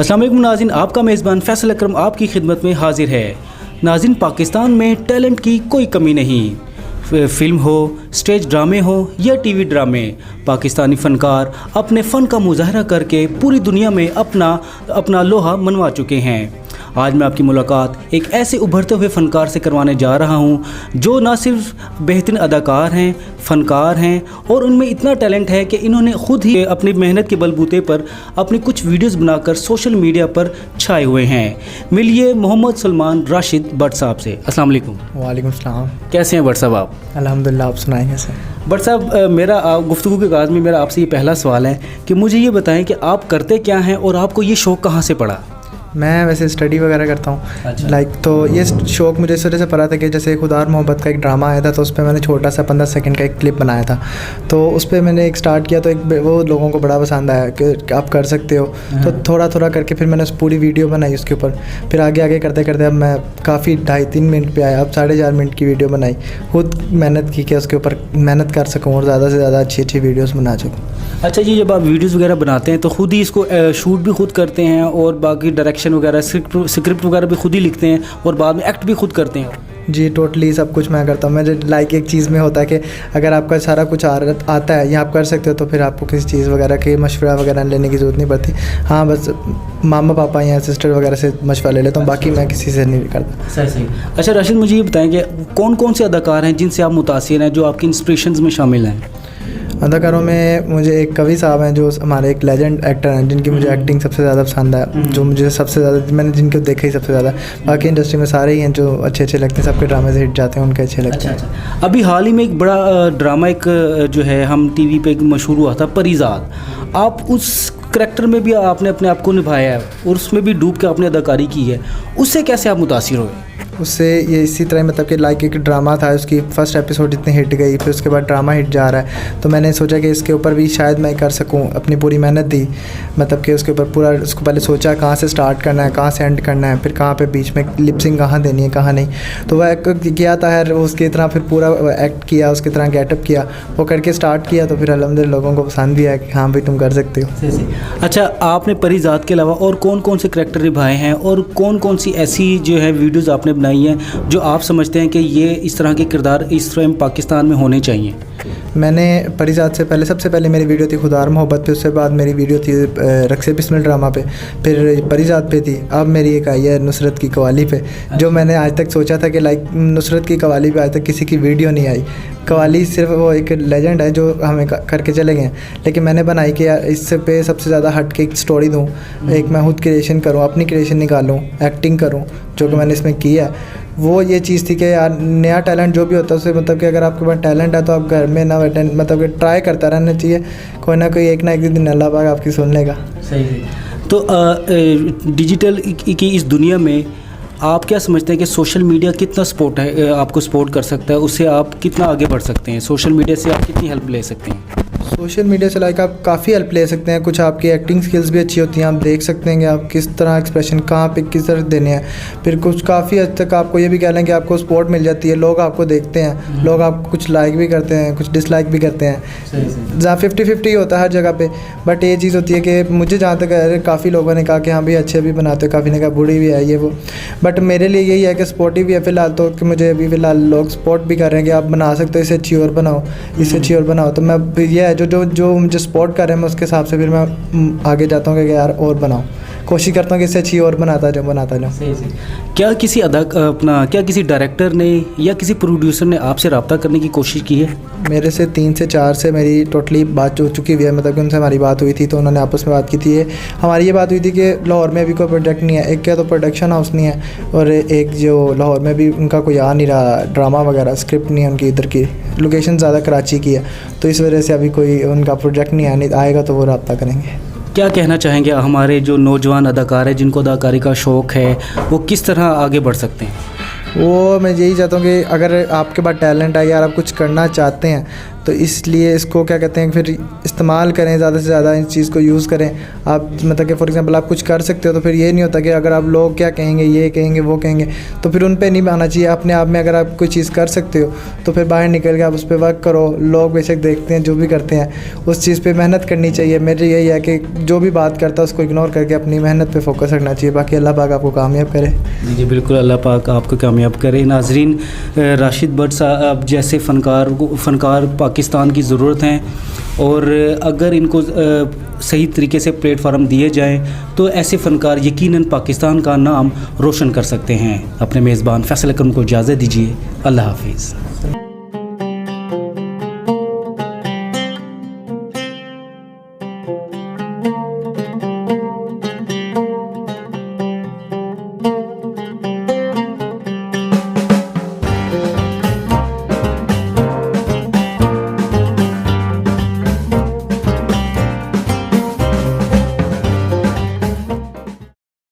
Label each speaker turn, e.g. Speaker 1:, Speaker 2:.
Speaker 1: अस्सलाम वालेकुम नाज़रीन, आपका मेज़बान फैसल अकरम आपकी खिदमत में हाजिर है। नाज़रीन, पाकिस्तान में टैलेंट की कोई कमी नहीं। फ़िल्म हो, स्टेज ड्रामे हो या टीवी ड्रामे, पाकिस्तानी फ़नकार अपने फ़न का मुज़ाहरा करके पूरी दुनिया में अपना लोहा मनवा चुके हैं। आज मैं आपकी मुलाकात एक ऐसे उभरते हुए फ़नकार से करवाने जा रहा हूं जो ना सिर्फ बेहतरीन अदाकार हैं, फ़नकार हैं और उनमें इतना टैलेंट है कि इन्होंने ख़ुद ही अपनी मेहनत के बलबूते पर अपनी कुछ वीडियोस बनाकर सोशल मीडिया पर छाए हुए हैं। मिलिए मोहम्मद सलमान राशिद भट्ट साहब से। अस्सलाम वालेकुम।
Speaker 2: वालेकुम सलाम।
Speaker 1: कैसे हैं भट्ट साहब आप?
Speaker 2: अल्हम्दुलिल्लाह, आप सुनाएं कैसे?
Speaker 1: भट्ट साहब, मेरा गुफ्तगू के आगाज़ में मेरा आपसे ये पहला सवाल है कि मुझे ये बताएं कि आप करते क्या हैं और आपको ये शौक़ कहाँ से पड़ा?
Speaker 2: मैं वैसे स्टडी वगैरह करता हूँ।
Speaker 1: अच्छा।
Speaker 2: तो ये शौक़ मुझे इस वजह से पड़ा था कि जैसे खुदा और मोहब्बत का एक ड्रामा आया था, तो उस पर मैंने छोटा सा 15 सेकंड का एक क्लिप बनाया था। तो उस पर मैंने एक स्टार्ट किया, तो वो लोगों को बड़ा पसंद आया कि आप कर सकते हो। तो थोड़ा थोड़ा करके फिर मैंने पूरी वीडियो बनाई उसके ऊपर। फिर आगे आगे करते करते अब मैं काफ़ी 2.5-3 मिनट पे आया, अब 4.5 मिनट की वीडियो बनाई। खुद मेहनत की कि उसके ऊपर मेहनत कर सकूँ और ज़्यादा से ज़्यादा अच्छी अच्छी वीडियोज़ बना सकूँ।
Speaker 1: अच्छा जी, जब आप वीडियोस वगैरह बनाते हैं तो ख़ुद ही इसको शूट भी खुद करते हैं और बाकी डायरेक्शन वगैरह स्क्रिप्ट वगैरह भी खुद ही लिखते हैं और बाद में एक्ट भी खुद करते हैं?
Speaker 2: जी, टोटली सब कुछ मैं करता हूँ। मैं लाइक एक चीज़ में होता है कि अगर आपका सारा कुछ आता है या आप कर सकते हो तो फिर आपको किसी चीज़ वगैरह के मशवरा वगैरह लेने की ज़रूरत नहीं पड़ती। हाँ, बस मामा पापा या सिस्टर वगैरह से मशवरा ले लेता हूँ, बाकी मैं किसी से नहीं करता।
Speaker 1: सही। अच्छा राशिद, मुझे ये बताएं कि कौन कौन से अदाकार हैं जिनसे आप मुतासिर हैं, जो आपकी इंस्पिरेशंस में शामिल हैं?
Speaker 2: अदाकारों में मुझे एक कवि साहब हैं जो हमारे एक लेजेंड एक्टर हैं, जिनकी मुझे एक्टिंग सबसे ज़्यादा पसंद है, जो मुझे सबसे ज़्यादा मैंने जिनको देखा ही सबसे ज़्यादा। बाकी इंडस्ट्री में सारे ही हैं जो अच्छे अच्छे लगते हैं, सबके ड्रामे से हिट जाते हैं, उनके अच्छे लगते हैं।
Speaker 1: अच्छा। अभी हाल ही में एक बड़ा ड्रामा एक जो है हम टीवी पे एक मशहूर हुआ था, परिजात। आप उस करैक्टर में भी आपने अपने आप को निभाया है और उसमें भी डूब के आपने अदाकारी की है, उससे कैसे आप मुतासिर हुए?
Speaker 2: उससे ये इसी तरह मतलब कि लाइक एक ड्रामा था, उसकी फर्स्ट एपिसोड इतनी हिट गई, फिर उसके बाद ड्रामा हिट जा रहा है, तो मैंने सोचा कि इसके ऊपर भी शायद मैं कर सकूं। अपनी पूरी मेहनत दी, मतलब कि उसके ऊपर पूरा उसको पहले सोचा कहाँ से स्टार्ट करना है, कहाँ से एंड करना है, फिर कहाँ पे बीच में लिपसिंग कहाँ देनी है, कहाँ नहीं। तो वह किया था यार, उसकी तरह फिर पूरा एक्ट किया, उसकी तरह गेटअप किया, वो करके स्टार्ट किया, तो फिर अल्हम्दुलिल्लाह लोगों को पसंद भी आया कि हाँ भाई तुम कर सकते हो।
Speaker 1: अच्छा, आपने परिजात के अलावा और कौन कौन से करैक्टर निभाए हैं और कौन कौन सी ऐसी जो है वीडियोज़ आपने बनाई हैं जो आप समझते हैं कि ये इस तरह के किरदार इस टाइम पाकिस्तान में होने चाहिए?
Speaker 2: मैंने परिजात से पहले सबसे पहले मेरी वीडियो थी खुदा और मोहब्बत पे, उससे बाद मेरी वीडियो थी रक्से बिस्मिल ड्रामा पे, फिर परिजात पे थी, अब मेरी एक आई है नुसरत की कवाली पे, जो मैंने आज तक सोचा था कि लाइक नुसरत की कवाली पे आज तक किसी की वीडियो नहीं आई। कवाली सिर्फ वो एक लेजेंड है जो हमें करके चले गए, लेकिन मैंने बनाई कि यार इससे पे सबसे ज़्यादा हट के एक स्टोरी दूँ, एक मैं खुद क्रिएशन करूँ, अपनी क्रिएशन निकालूँ, एक्टिंग करूँ, जो कि मैंने इसमें किया है। वो ये चीज़ थी कि यार नया टैलेंट जो भी होता है उससे मतलब कि अगर आपके पास टैलेंट है तो आप घर में ना बैठे, मतलब कि ट्राई करता रहना चाहिए, कोई ना कोई एक ना एक दिन अल्लाह पाक आपकी सुन लेगा।
Speaker 1: सही। तो डिजिटल की इस दुनिया में आप क्या समझते हैं कि सोशल मीडिया कितना आपको सपोर्ट कर सकता है? उससे आप कितना आगे बढ़ सकते हैं? सोशल मीडिया से आप कितनी हेल्प ले सकते हैं?
Speaker 2: सोशल मीडिया से लाइक आप काफ़ी हेल्प ले सकते हैं। कुछ आपकी एक्टिंग स्किल्स भी अच्छी होती हैं, आप देख सकते हैं कि आप किस तरह एक्सप्रेशन कहाँ पे किस तरह देने हैं। फिर कुछ काफ़ी हद तक आपको ये भी कह लें कि आपको सपोर्ट मिल जाती है, लोग आपको देखते हैं, लोग आपको कुछ लाइक भी करते हैं, कुछ डिसलाइक भी करते हैं। जहाँ 50-50 होता है हर जगह पे, बट ये चीज़ होती है कि मुझे जहाँ तक है काफ़ी लोगों ने कहा कि हाँ भाई अच्छे भी बनाते हो, काफ़ी ने कहा बूढ़ी भी है ये वो, बट मेरे लिए यही है कि सपोर्टिव भी है फ़िलहाल तो, कि मुझे अभी फ़िलहाल लोग सपोर्ट भी कर रहे हैं कि आप बना सकते हो, इससे अच्छी और बनाओ, इससे अच्छी और बनाओ। तो मैं ये है जो मुझे सपोर्ट कर रहे हैं, मैं उसके हिसाब से फिर मैं आगे जाता हूँ कि यार और बनाऊँ, कोशिश करता हूँ कि इससे अच्छी और बनाता जाऊँ।
Speaker 1: सही। क्या किसी डायरेक्टर ने या किसी प्रोड्यूसर ने आपसे रब्ता करने की कोशिश की है?
Speaker 2: मेरे से 3 से 4 से मेरी टोटली बात हो चुकी हुई है, मतलब कि उनसे हमारी बात हुई थी, तो उन्होंने आपस में बात की थी। हमारी ये बात हुई थी कि लाहौर में अभी कोई प्रोजेक्ट नहीं है, एक क्या तो प्रोडक्शन हाउस नहीं है, और एक जो लाहौर में भी उनका कोई आ नहीं रहा ड्रामा वगैरह, स्क्रिप्ट नहीं है उनकी, इधर की लोकेशन ज़्यादा कराची की है, तो इस वजह से अभी कोई उनका प्रोजेक्ट नहीं आएगा तो वो रब्ता करेंगे।
Speaker 1: क्या कहना चाहेंगे हमारे जो नौजवान अदाकार हैं जिनको अदाकारी का शौक़ है, वो किस तरह आगे बढ़ सकते हैं?
Speaker 2: वो मैं यही चाहता हूँ कि अगर आपके पास टैलेंट है यार, आप कुछ करना चाहते हैं, तो इसलिए इसको क्या कहते हैं फिर इस्तेमाल करें, ज़्यादा से ज़्यादा इस चीज़ को यूज़ करें आप। मतलब कि फॉर एग्जांपल आप कुछ कर सकते हो तो फिर ये नहीं होता कि अगर आप लोग क्या कहेंगे, ये कहेंगे, वो कहेंगे, तो फिर उन पे नहीं आना चाहिए। अपने आप में अगर आप कोई चीज़ कर सकते हो तो फिर बाहर निकल के आप उस पर वर्क करो। लोग बेशक देखते हैं जो भी करते हैं, उस चीज़ पे मेहनत करनी चाहिए। मेरी यही है कि जो भी बात करता है उसको इग्नोर करके अपनी मेहनत पे फोकस रखना चाहिए। बाकी अल्लाह पाक आपको कामयाब करे।
Speaker 1: जी बिल्कुल, अल्लाह पाक आपको कामयाब करे। नाजरीन, राशिद भट्ट साहब जैसे फ़नकार पाकिस्तान की ज़रूरत हैं, और अगर इनको सही तरीके से प्लेटफार्म दिए जाएं तो ऐसे फ़नकार यकीनन पाकिस्तान का नाम रोशन कर सकते हैं। अपने मेज़बान फैसल अकरम को इजाज़त दीजिए। अल्लाह हाफिज़।